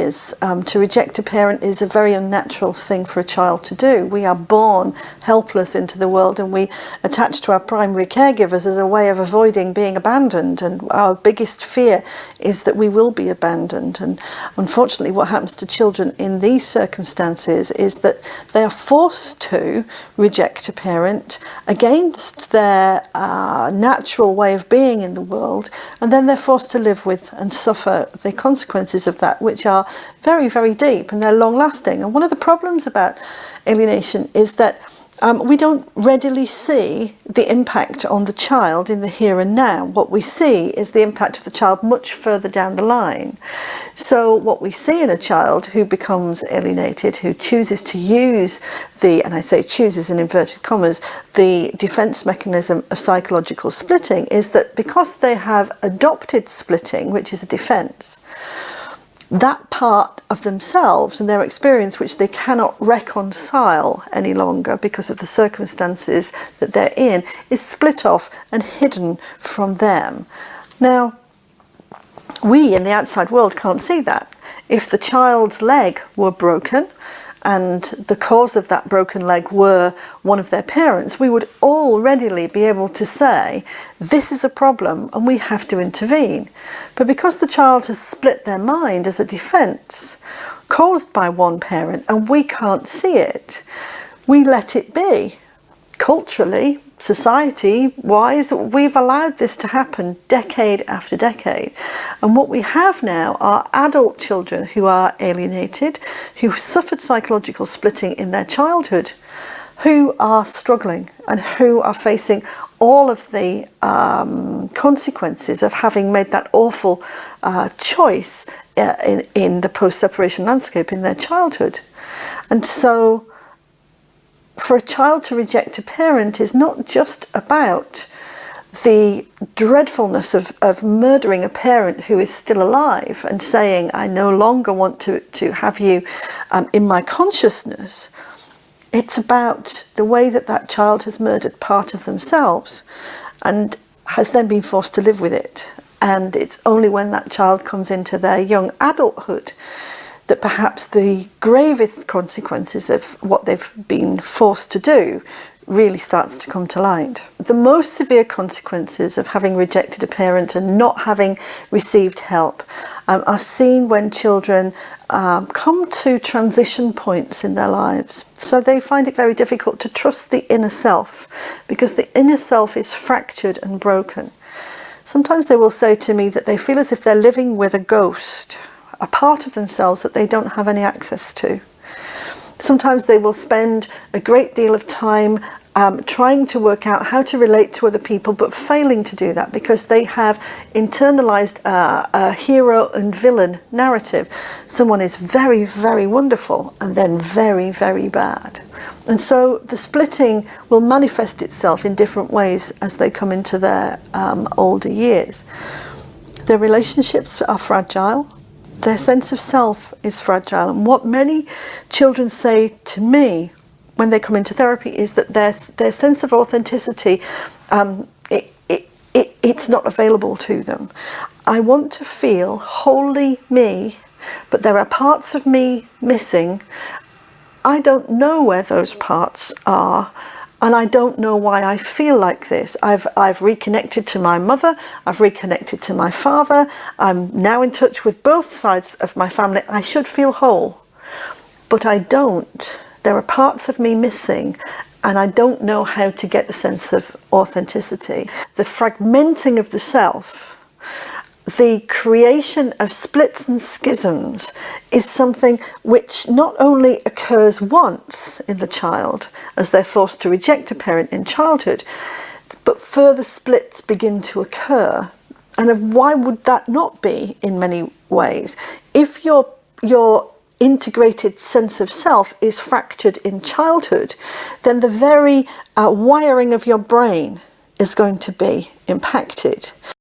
is. To reject a parent is a very unnatural thing for a child to do. We are born helpless into the world, and we attach to our primary caregivers as a way of avoiding being abandoned, and our biggest fear is that we will be abandoned. And unfortunately what happens to children in these circumstances is that they are forced to reject a parent against their natural way of being in the world, and then they're forced to live with and suffer the consequences of that, which are very, very deep, and they're long lasting. And one of the problems about alienation is that we don't readily see the impact on the child in the here and now. What we see is the impact of the child much further down the line. So what we see in a child who becomes alienated, who chooses to use the, and I say chooses in inverted commas, the defense mechanism of psychological splitting, is that because they have adopted splitting, which is a defense, that part of themselves and their experience which they cannot reconcile any longer because of the circumstances that they're in is split off and hidden from them. Now, we in the outside world can't see that. If the child's leg were broken and the cause of that broken leg were one of their parents, we would all readily be able to say, this is a problem and we have to intervene. But because the child has split their mind as a defense caused by one parent and we can't see it, we let it be. Culturally, society-wise, we've allowed this to happen decade after decade. And what we have now are adult children who are alienated, who suffered psychological splitting in their childhood, who are struggling and who are facing all of the consequences of having made that awful choice in the post-separation landscape in their childhood. And so for a child to reject a parent is not just about the dreadfulness of murdering a parent who is still alive and saying, I no longer want to have you in my consciousness. It's about the way that that child has murdered part of themselves and has then been forced to live with it. And it's only when that child comes into their young adulthood that perhaps the gravest consequences of what they've been forced to do really starts to come to light. The most severe consequences of having rejected a parent and not having received help are seen when children come to transition points in their lives. So they find it very difficult to trust the inner self because the inner self is fractured and broken. Sometimes they will say to me that they feel as if they're living with a ghost, a part of themselves that they don't have any access to. Sometimes they will spend a great deal of time trying to work out how to relate to other people, but failing to do that because they have internalized a hero and villain narrative. Someone is very, very wonderful and then very, very bad. And so the splitting will manifest itself in different ways as they come into their older years. Their relationships are fragile. Their sense of self is fragile. And what many children say to me when they come into therapy is that their sense of authenticity, it's not available to them. I want to feel wholly me, but there are parts of me missing. I don't know where those parts are. And I don't know why I feel like this. I've reconnected to my mother, I've reconnected to my father, I'm now in touch with both sides of my family. I should feel whole, but I don't. There are parts of me missing, and I don't know how to get a sense of authenticity. The fragmenting of the self, the creation of splits and schisms is something which not only occurs once in the child as they're forced to reject a parent in childhood, but further splits begin to occur. And why would that not be in many ways? If your integrated sense of self is fractured in childhood, then the very wiring of your brain is going to be impacted.